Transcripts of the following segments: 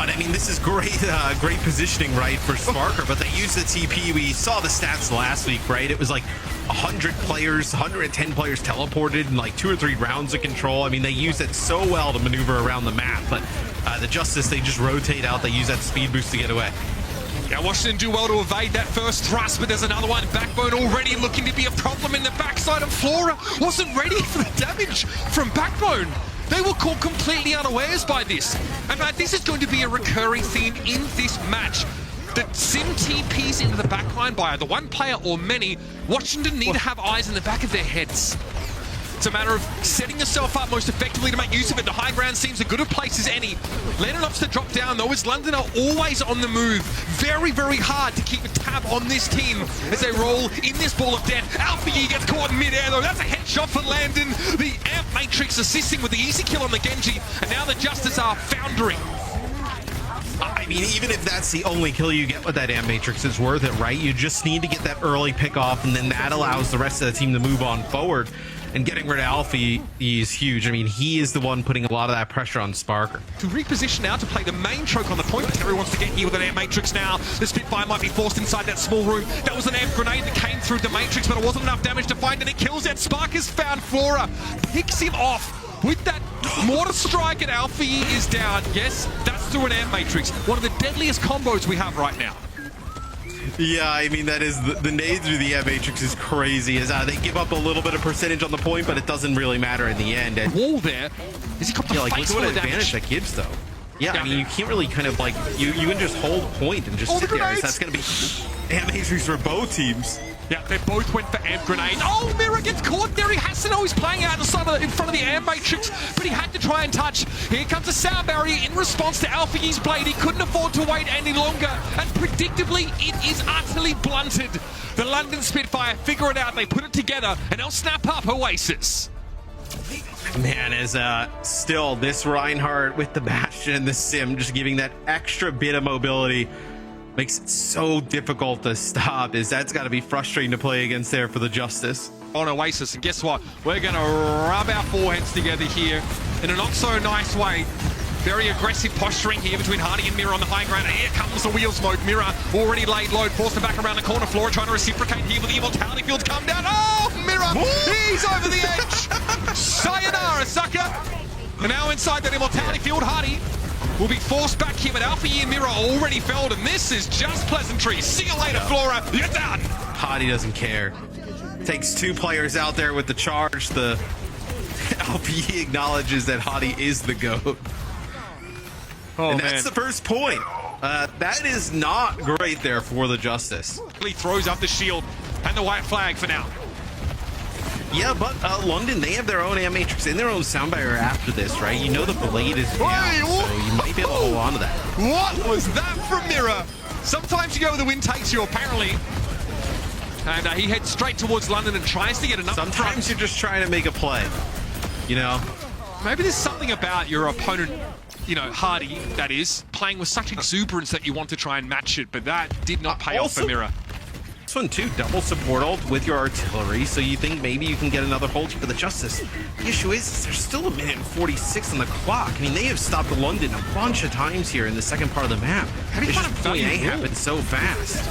and I mean, this is great great positioning, right, for SparkR, but they use the TP. We saw the stats last week, right? It was like 100 players, 110 players teleported in like 2 or 3 rounds of control. I mean, they use it so well to maneuver around the map, but the Justice, they just rotate out. They use that speed boost to get away. Yeah, Washington do well to evade that first thrust, but there's another one. Backbone already looking to be a problem in the backside, of Flora wasn't ready for the damage from Backbone. They were caught completely unawares by this. And this is going to be a recurring theme in this match. The Sim TPs into the backline by either one player or many. Washington need to have eyes in the back of their heads. It's a matter of setting yourself up most effectively to make use of it. The high ground seems as good a place as any. Landon opts to drop down though, as London are always on the move. Very, very hard to keep a tab on this team as they roll in this ball of death. AlphaYi gets caught in mid-air though. That's a headshot for Landon. The Amp Matrix assisting with the easy kill on the Genji. And now the Justice are foundering. I mean, even if that's the only kill you get with that Amp Matrix, it's worth it, right? You just need to get that early pick off, and then that allows the rest of the team to move on forward. And getting rid of AlphaYi is huge. I mean, he is the one putting a lot of that pressure on SparkR. To reposition now to play the main choke on the point, but Teru wants to get here with an air matrix now. The Spitfire might be forced inside that small room. That was an air grenade that came through the matrix, but it wasn't enough damage to find, and it kills it. Spark has found Flora, picks him off with that mortar strike, and AlphaYi is down. Yes, that's through an air matrix. One of the deadliest combos we have right now. Yeah, I mean, that is the nade through the Amp Matrix is crazy. As they give up a little bit of percentage on the point, but it doesn't really matter in the end. And wall there. Is he got the like, face look at what damage advantage that gives, though. Yeah, I mean, you can't really kind of like you can just hold point and just sit there. So that's gonna be Amp Matrix for both teams. Yeah, they both went for amp grenade. Oh, Mira gets caught there. He has to know he's playing out the side of in front of the amp matrix, but he had to try and touch. Here comes a sound barrier in response to AlphaYi's blade. He couldn't afford to wait any longer, and predictably, it is utterly blunted. The London Spitfire figure it out. They put it together, and they'll snap up Oasis. Man, as still this Reinhardt with the Bastion and the Sim just giving that extra bit of mobility makes it so difficult to stop. That's got to be frustrating to play against there for the Justice. On Oasis, and guess what? We're going to rub our foreheads together here in a not so nice way. Very aggressive posturing here between Hadi and Mira on the high ground. And here comes the wheel smoke. Mira already laid low, forced him back around the corner. Flora trying to reciprocate here with the immortality fields come down. Oh, Mira! He's over the edge! Sayonara, sucker! And now inside that immortality field, Hadi will be forced back here, but AlphaYi and Mira already felled, and this is just pleasantry. See you later, Flora. You're done. Hadi doesn't care. Takes 2 players out there with the charge. The AlphaYi acknowledges that Hadi is the GOAT. Oh, and that's the first point. That is not great there for the Justice. He throws up the shield and the white flag for now. Yeah, but London, they have their own Amp Matrix and their own sound barrier after this, right? You know the blade is down, so you might be able to hold on to that. What was that from Mira? Sometimes you go where the wind takes you, apparently. And he heads straight towards London and tries to get enough. Sometimes you're just trying to make a play, you know? Maybe there's something about your opponent, you know, Hadi, that is, playing with such exuberance that you want to try and match it, but that did not pay off for Mira. This one too, double support ult with your artillery, so you think maybe you can get another hold for the Justice. The issue is there's still 1:46 on the clock. I mean, they have stopped London a bunch of times here in the second part of the map. It's just point A happened so fast.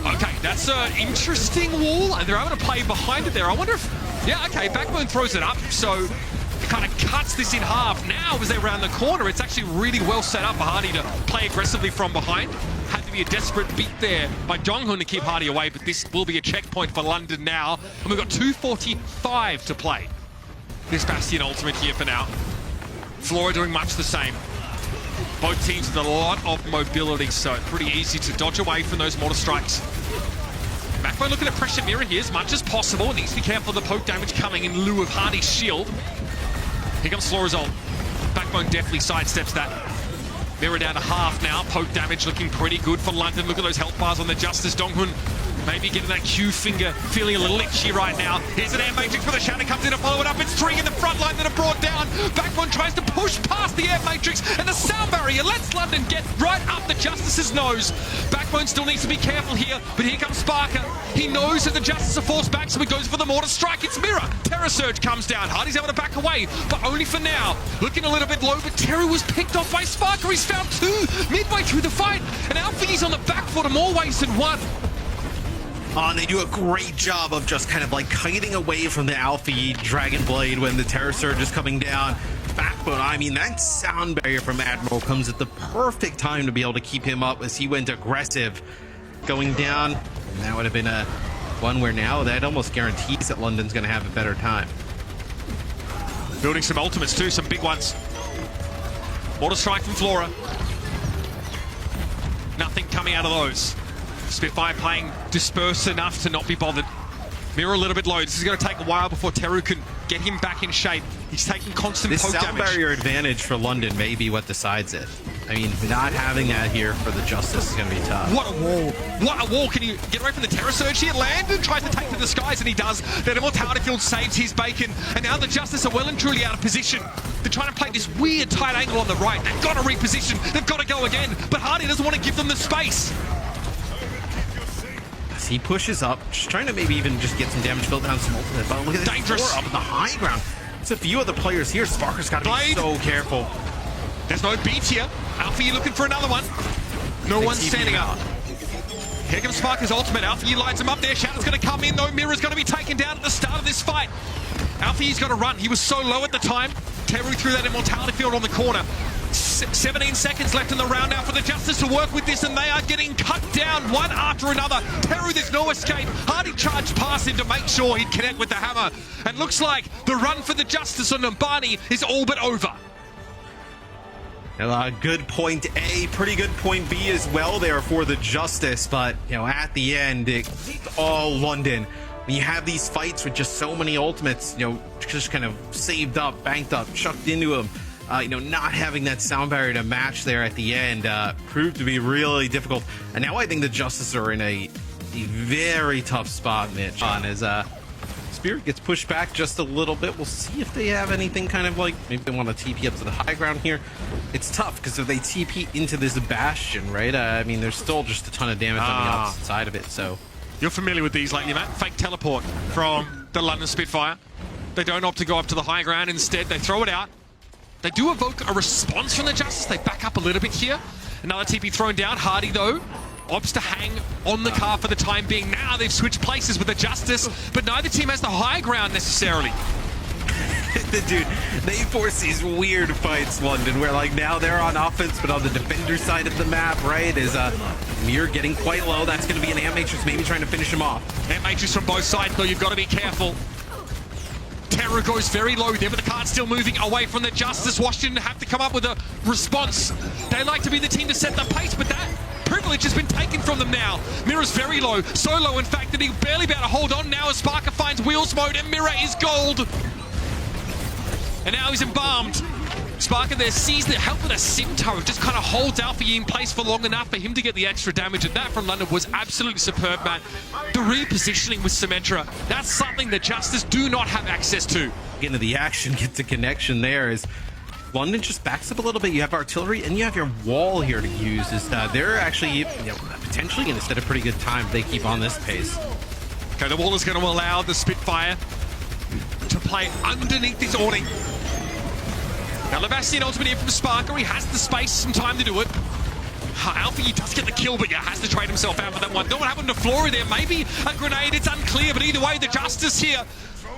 Okay, that's an interesting wall, and they're able to play behind it there. I wonder if, yeah, okay, Backbone throws it up, so it kind of cuts this in half. Now, as they round the corner, it's actually really well set up for Hadi to play aggressively from behind. Had to be a desperate beat there by Jonghun to keep Hadi away, but this will be a checkpoint for London now. And we've got 2:45 to play. This Bastion ultimate here for now. Flora doing much the same. Both teams with a lot of mobility, so pretty easy to dodge away from those mortar strikes. Backbone looking to pressure Mira here as much as possible. Needs to be careful of the poke damage coming in lieu of Hadi's shield. Here comes Flora's ult. Backbone definitely sidesteps that. Mira down to half now. Poke damage looking pretty good for London. Look at those health bars on the Justice. Jonghun Maybe getting that Q finger, feeling a little itchy right now. Here's an air matrix for the Shatter, comes in to follow it up. It's three in the front line that are brought down. Backbone tries to push past the air matrix, and the sound barrier lets Landon get right up the Justice's nose. Backbone still needs to be careful here, but here comes SparkR. He knows that the Justice are forced back, so he goes for the mortar strike. It's Mirror. Terra Surge comes down. Hadi's able to back away, but only for now. Looking a little bit low, but Teru was picked off by SparkR. He's found two midway through the fight, and AlphaYi's on the back foot in more ways than one. And they do a great job of just kind of like kiting away from the AlphaYi Dragon Blade when the Terra Surge is coming down. Backbone, I mean, that sound barrier from Admiral comes at the perfect time to be able to keep him up as he went aggressive going down. And that would have been a one where now that almost guarantees that London's going to have a better time. Building some ultimates too, some big ones. Mortar strike from Flora. Nothing coming out of those. Spitfire playing disperse enough to not be bothered. Mirror a little bit low. This is going to take a while before Teru can get him back in shape. He's taking constant poke damage. This sound barrier advantage for London may be what decides it. I mean, not having that here for the Justice is going to be tough. What a wall. What a wall. Can you get away from the Terra Surge here? Landon tries to take to the skies, and he does. That Immortality Field saves his bacon, and now the Justice are well and truly out of position. They're trying to play this weird tight angle on the right. They've got to reposition. They've got to go again, but Hadi doesn't want to give them the space. He pushes up, just trying to maybe even just get some damage built down some ultimate. But look at this dangerous up in the high ground. It's a few of the players here. SparkR's got to be so careful. There's no beat here. AlphaYi looking for another one. No one's standing up. Here comes SparkR's ultimate. AlphaYi lights him up there. Shadow's going to come in though. Mirror's going to be taken down at the start of this fight. AlphaYi's got to run. He was so low at the time. Teru threw that Immortality Field on the corner. 17 seconds left in the round now for the Justice to work with this, and they are getting cut down one after another. Teru, there's no escape. Hadi charged past him to make sure he'd connect with the hammer. And looks like the run for the Justice on Nambani is all but over. Good point A, pretty good point B as well there for the Justice, but you know, at the end, it's all London. When you have these fights with just so many ultimates, you know, just kind of saved up, banked up, chucked into them. You know, not having that sound barrier to match there at the end proved to be really difficult. And now I think the Justice are in a very tough spot, Mitch. As Spirit gets pushed back just a little bit. We'll see if they have anything kind of like, maybe they want to TP up to the high ground here. It's tough because if they TP into this Bastion, right? I mean, there's still just a ton of damage on the opposite side of it, so. You're familiar with these lately, Matt. Fake teleport from the London Spitfire. They don't opt to go up to the high ground. Instead, they throw it out. They do evoke a response from the Justice. They back up a little bit here. Another TP thrown down. Hadi, though, opts to hang on the car for the time being. Now they've switched places with the Justice, but neither team has the high ground necessarily. Dude, they force these weird fights, London, where like now they're on offense, but on the defender side of the map, right, is Mir getting quite low. That's going to be an Ant Matrix maybe trying to finish him off. Ant Matrix from both sides, though. You've got to be careful. Teru goes very low there, but the card's still moving away from the Justice. Washington have to come up with a response. They like to be the team to set the pace, but that privilege has been taken from them now. Mirror's very low, so low in fact that he'll barely be able to hold on now as SparkR finds Wheels mode, and Mirror is gold. And now he's embalmed. SparkR there sees the help with a Scimitar, just kind of holds AlphaYi in place for long enough for him to get the extra damage, and that from London was absolutely superb, man. The repositioning with Symmetra, that's something the Justice do not have access to. Get into the action, get the connection there as London just backs up a little bit. You have artillery and you have your wall here to use. Is they're actually potentially going to set a pretty good time if they keep on this pace. Okay, the wall is going to allow the Spitfire to play underneath this awning. Now, Levassian ultimate in from SparkR. He has the space, some time to do it. AlphaYi does get the kill, but has to trade himself out for that one. Don't know what happened to Flora there. Maybe a grenade, it's unclear, but either way, the Justice here.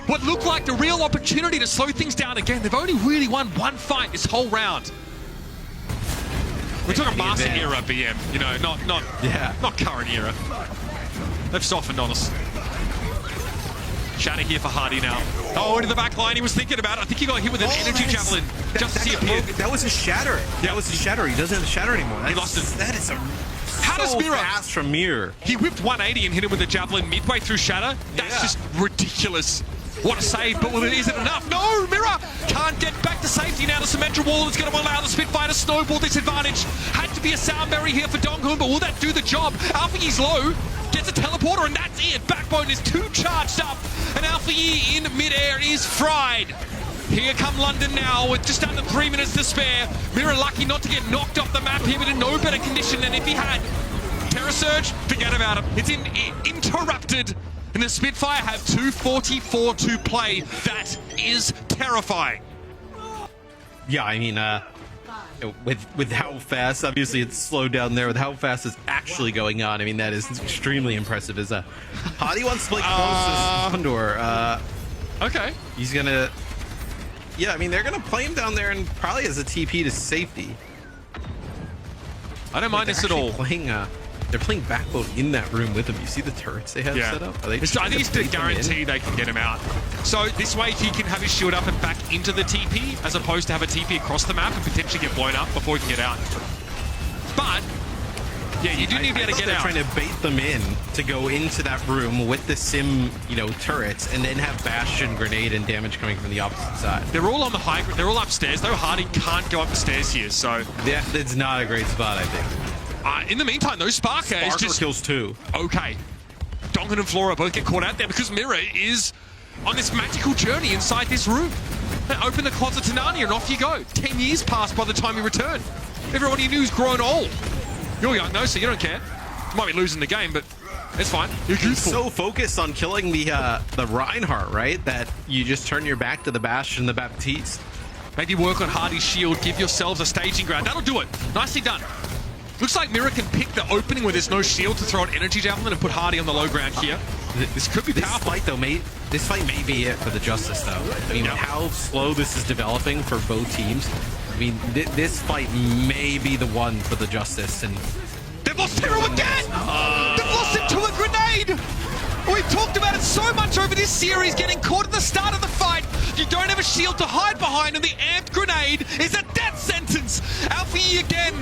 What looked like the real opportunity to slow things down again. They've only really won one fight this whole round. We're talking Master era BM, you know, not current era. They've softened on us. Shatter here for Hadi now. Oh, into the back line, he was thinking about it. I think he got hit with an energy javelin just to see it appear. That was a shatter. Yeah. That was a shatter. He doesn't have a shatter anymore. He lost it. That is so fast from Mir. He whipped 180 and hit him with a javelin midway through shatter. That's just ridiculous. What a save, but is it enough? No, Mirror can't get back to safety now. The Symmetra wall is going to allow the Spitfire to snowball this advantage. Had to be a sound barrier here for Donghoon, but will that do the job? AlphaYi's low. Gets a teleporter, and that's it. Backbone is too charged up, and AlphaYi in midair is fried. Here come London now with just under 3 minutes to spare. Mira lucky not to get knocked off the map here, but in no better condition than if he had. Terra Surge, forget about him. It's interrupted, and the Spitfire have 2:44 to play. That is terrifying. Yeah, I mean, with how fast, obviously it's slowed down there, with how fast it's actually going on, I mean, that is extremely impressive. Is Hadi wants to play close to Condor. Okay. He's gonna, yeah, I mean, they're gonna play him down there and probably as a TP to safety. I don't mind this at all. They're playing Backbone in that room with him. You see the turrets they have set up? I think it's to guarantee they can get him out. So this way he can have his shield up and back into the TP, as opposed to have a TP across the map and potentially get blown up before he can get out. But yeah, you do need to be able to get out. They're trying to bait them in to go into that room with the sim, turrets, and then have Bastion, grenade, and damage coming from the opposite side. They're all on the high. They're all upstairs though. Hadi can't go up the stairs here, so yeah, it's not a great spot, I think. In the meantime, though, SparkR is just kills 2. Okay, Dongan and Flora both get caught out there because Mira is on this magical journey inside this room. They open the closet to Narnia and off you go. 10 years pass by the time you return. Everyone you knew's grown old. You're young though, so you don't care. You might be losing the game, but it's fine. You're youthful. So focused on killing the Reinhardt, right, that you just turn your back to the Bastion and the Baptiste. Maybe work on Hadi's shield. Give yourselves a staging ground. That'll do it. Nicely done. Looks like Mira can pick the opening where there's no shield to throw an energy javelin and put Hadi on the low ground here. This could be powerful. This fight may be it for the Justice, though. I mean, how slow this is developing for both teams. I mean, this fight may be the one for the Justice. And they've lost Teru again! They've lost him to a grenade! We've talked about it so much over this series, getting caught at the start of the fight. You don't have a shield to hide behind, and the amped grenade is a death sentence. AlphaYi again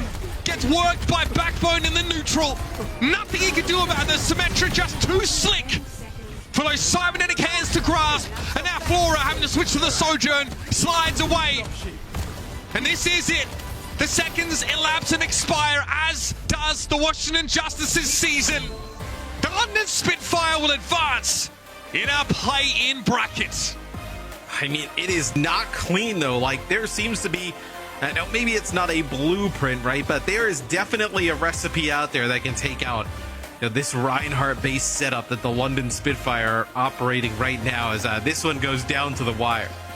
gets worked by Backbone in the neutral. Nothing he can do about this. Symmetra just too slick for those cybernetic hands to grasp. And now Flora, having to switch to the Sojourn, slides away. And this is it. The seconds elapse and expire, as does the Washington Justice's season. The London Spitfire will advance in our play-in bracket. I mean, it is not clean, though. Like, there seems to be... Now, maybe it's not a blueprint, right? But there is definitely a recipe out there that can take out this Reinhardt-based setup that the London Spitfire are operating right now, as this one goes down to the wire.